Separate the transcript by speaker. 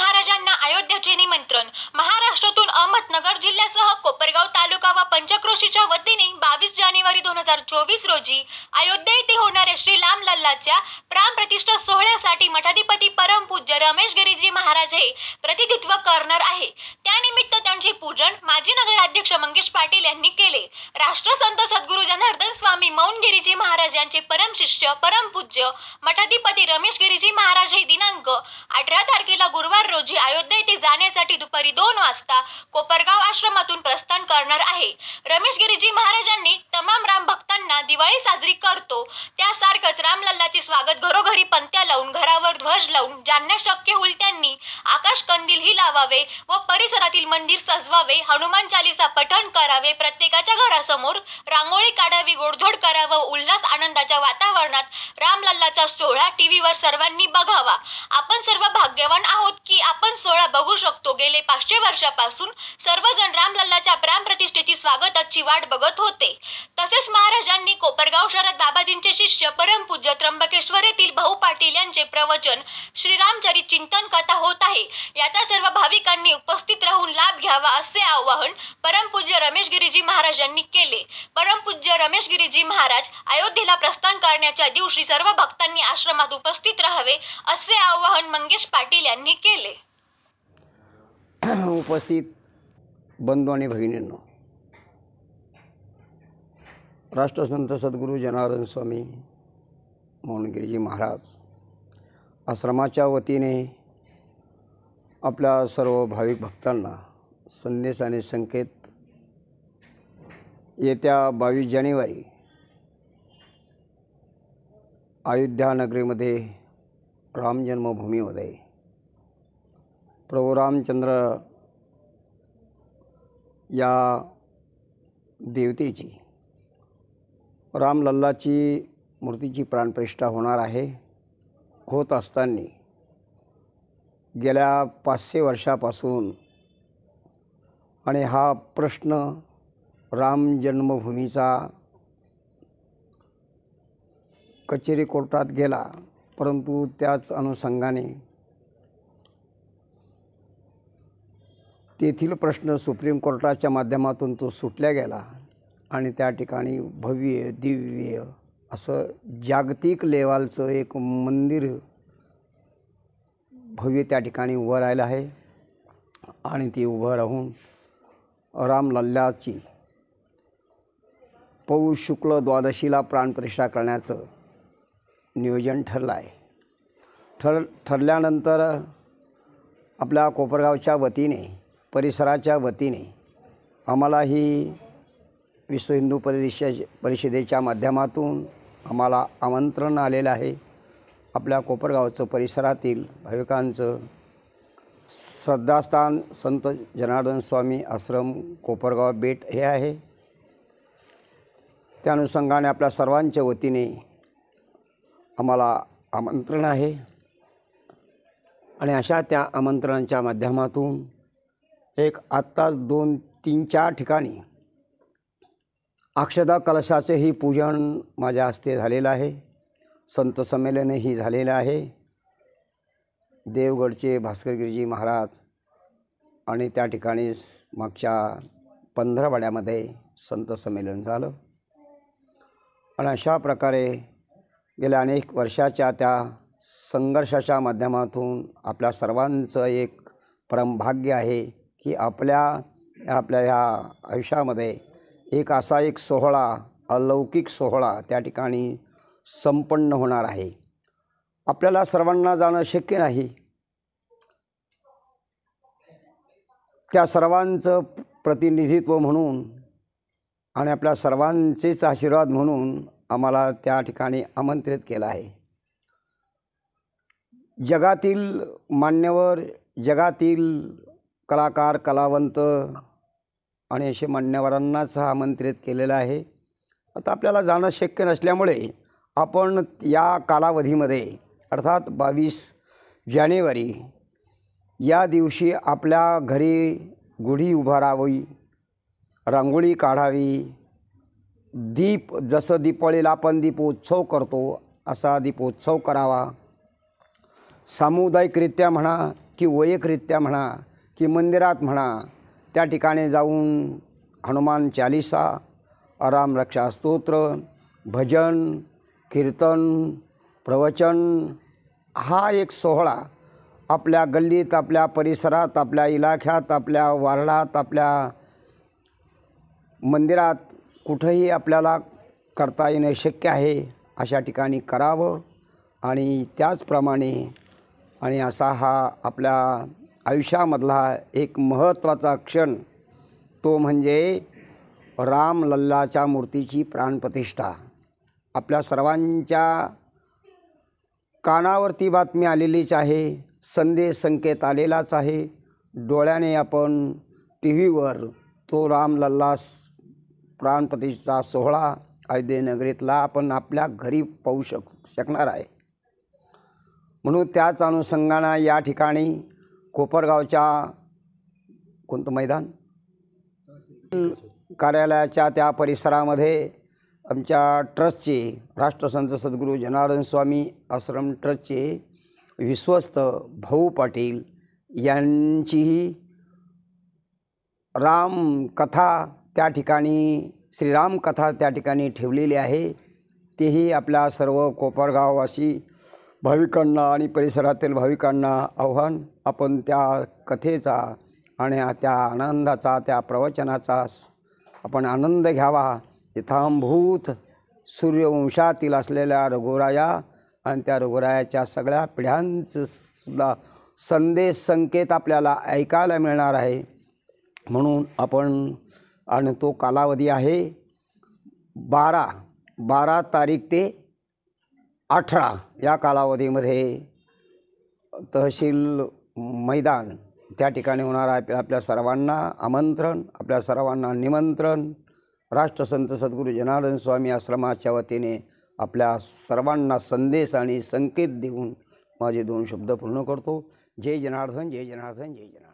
Speaker 1: महाराजांना अयोध्येचे निमंत्रण. महाराष्ट्रातून अहमदनगर जिल्ह्यासह कोपरगाव तालुका व पंचक्रोशीच्या वतीने 22 जानेवारी 2024 रोजी अयोध्या येथे होणाऱ्या श्री रामलल्लाच्या प्राणप्रतिष्ठा सोहळ्यासाठी मठाधिपती परमपूज्य रमेश गिरीजी महाराज हे प्रतिनिधित्व करणार आहे. त्यानिमित्त त्यांचे पूजन माजी नगराध्यक्ष मंगेश पाटील यांनी केले. राष्ट्रसंत सद्गुरू जनार्दन स्वामी मौनगिरीजी महाराज यांचे परमशिष्य परमपूज्य मठाधिपती रमेश गिरीजी महाराज हे दिनांक 18 तारखेला गुरुवार रोजी अयोध्या येथे जाण्यासाठी दुपारी 2 वाजता कोपरगाव आश्रमातून प्रस्थान करणार आहे. रमेश गिरीजी महाराजांनी तमाम राम भक्तांना दिवाळी साजरी करतो त्यासारखंच रामलल्लाचे स्वागत घरोघरी पंत्या लावून घरावर ध्वज लावून ज्यांना शक्य होईल त्यांनी आकाश कंदील ही लावावे व परिसरातील मंदिर सजवावे, हनुमान चालीसा पठण करावे, प्रत्येकाच्या घरासमोर रांगोळी काढावी, गोडधोड करावं, उल्हास आनंदाच्या वातावरणात रामलल्लाचा सोहळा टीव्हीवर सर्वांनी बघावा. आपण सर्व भाग्यवान आहोत की आपण सोहळा बघू शकतो. गेले 500 वर्षापासून सर्वजण रामलल्लाच्या प्राणप्रतिष्ठेची स्वागताची वाट बघत होते. तसेच महाराजांनी कोपरगाव शहरात बाबाजींचे शिष्य परमपूज्य त्र्यंबकेश्वर येथील भाऊ पाटील यांचे प्रवचन श्रीरामचरित चिंतन कथा होत आहे. याचा सर्व भाविकांनी उपस्थित राहून लाभ घ्यावा असे आवाहन परमपूज्य रमेश गिरीजी महाराजांनी केले. परमपूज्य रमेश गिरीजी महाराज अयोध्येला प्रस्थान करण्याच्या दिवशी सर्व भक्तांनी आश्रमात उपस्थित राहावे असे आवाहन मंगेश पाटील यांनी केले.
Speaker 2: उपस्थित बंधू आणि भगिनींनो, राष्ट्रसंत सद्गुरू जनार्दन स्वामी मौनगिरीजी महाराज आश्रमाच्या वतीने आपल्या सर्व भाविक भक्तांना संदेश आणि संकेत येत्या 22 जानेवारी अयोध्या नगरीमध्ये राम जन्मभूमीमध्ये प्रभू रामचंद्र या देवतेची रामलल्लाची मूर्तीची प्राणप्रतिष्ठा होणार आहे. होत असताना गेल्या 500 वर्षापासून आणि हा प्रश्न राम जन्मभूमीचा कचेरी कोर्टात गेला, परंतु त्याच अनुषंगाने तेथील प्रश्न सुप्रीम कोर्टाच्या माध्यमातून तो सुटला गेला आणि त्या ठिकाणी भव्य दिव्य असं जागतिक लेवलचं एक मंदिर भव्य त्या ठिकाणी उभं राहिलं आहे. आणि ते उभं राहून रामलल्लाची पौष शुक्ल द्वादशीला प्राणप्रतिष्ठा करण्याचं नियोजन ठरलं आहे. ठरल्यानंतर आपल्या कोपरगावच्या वतीने परिसराच्या वतीने आम्हाला ही विश्व हिंदू परिषदेच्या माध्यमातून आम्हाला आमंत्रण आलेलं आहे. आपल्या कोपरगावचं परिसरातील भाविकांचं श्रद्धास्थान संत जनार्दन स्वामी आश्रम कोपरगाव बेट हे आहे. त्या अनुषंगाने आपल्या सर्वांच्या वतीने आम्हाला आमंत्रण आहे आणि अशा त्या आमंत्रणाच्या माध्यमातून एक आत्ताच 2-3-4 ठिकाणी अक्षता कलशाचेही पूजन माझ्या हस्ते झालेलं आहे. संत संमेलनही झालेलं आहे. देवगडचे भास्करगिरीजी महाराज आणि त्या ठिकाणी मागच्या 15 संत संमेलन झालं. आणि अशा प्रकारे गेल्या अनेक वर्षाच्या त्या संघर्षाच्या माध्यमातून आपल्या सर्वांचं एक परमभाग्य आहे की आपल्या ह्या आयुष्यामध्ये एक असा एक सोहळा, अलौकिक सोहळा त्या ठिकाणी संपन्न होणार आहे. आपल्याला सर्वांना जाणं शक्य नाही. त्या सर्वांचं प्रतिनिधित्व म्हणून आणि आपल्या सर्वांचेच आशीर्वाद म्हणून आम्हाला त्या ठिकाणी आमंत्रित केलं आहे. जगातील मान्यवर, जगातील कलाकार, कलावंत आणि असे मान्यवरांनाच आमंत्रित केलेलं आहे. आता आपल्याला जाणं शक्य नसल्यामुळे आपण या कालावधीमध्ये अर्थात 22 जानेवारी या दिवशी आपल्या घरी गुढी उभारावी, रांगोळी काढावी, दीप जसं दीपावलीला आपण दीपोत्सव करतो असा दीपोत्सव करावा. सामुदायिकरित्या म्हणा की वैयक्तिकरित्या म्हणा की मंदिरात म्हणा, त्या ठिकाणी जाऊन हनुमान चालिसा, राम रक्षा स्तोत्र, भजन, कीर्तन, प्रवचन हा एक सोहळा आपल्या गल्लीत, आपल्या परिसरात, आपल्या इलाख्यात, आपल्या वार्डात, आपल्या मंदिरात कुठंही आपल्याला करता येणे शक्य आहे अशा ठिकाणी करावं. आणि त्याचप्रमाणे आणि असा हा आपल्या आयुष्यामधला एक महत्त्वाचा क्षण तो म्हणजे राम लल्लाच्या मूर्तीची प्राणप्रतिष्ठा. आपल्या सर्वांच्या कानावरती बातमी आलेलीच आहे, संदेश संकेत आलेलाच आहे. डोळ्याने आपण टी व्हीवर तो राम लल्ला प्राणप्रतिष्ठा सोहळा अयोध्ये नगरीतला आपण आपल्या घरी पाहू शकणार आहे. म्हणून त्याच अनुषंगानं या ठिकाणी कोपरगावच्या कोणतं मैदान कार्यालयाच्या त्या परिसरामध्ये आमच्या ट्रस्टचे राष्ट्रसंत सद्गुरू जनार्दन स्वामी आश्रम ट्रस्टचे विश्वस्त भाऊ पाटील यांचीही रामकथा त्या ठिकाणी श्रीराम कथा त्या ठिकाणी ठेवलेली आहे. तेही आपल्या सर्व कोपरगाववासी भाविकांना आणि परिसरातील भाविकांना आव्हान, आपण त्या कथेचा आणि त्या आनंदाचा, त्या प्रवचनाचा आपण आनंद घ्यावा. इथांभूत सूर्यवंशातील असलेल्या रघुराया आणि त्या रघुरायाच्या सगळ्या पिढ्यांचं सुद्धा संदेश संकेत आपल्याला ऐकायला मिळणार आहे. म्हणून आपण आणि तो कालावधी आहे 12 तारीख ते 18 या कालावधीमध्ये तहसील मैदान त्या ठिकाणी होणार आहे. आपल्या सर्वांना आमंत्रण, आपल्या सर्वांना निमंत्रण. राष्ट्रसंत सद्गुरू जनार्दन स्वामी आश्रमाच्या वतीने आपल्या सर्वांना संदेश आणि संकेत देऊन माझे 2 शब्द पूर्ण करतो. जय जनार्दन, जय जनार्दन, जय जनार्दन.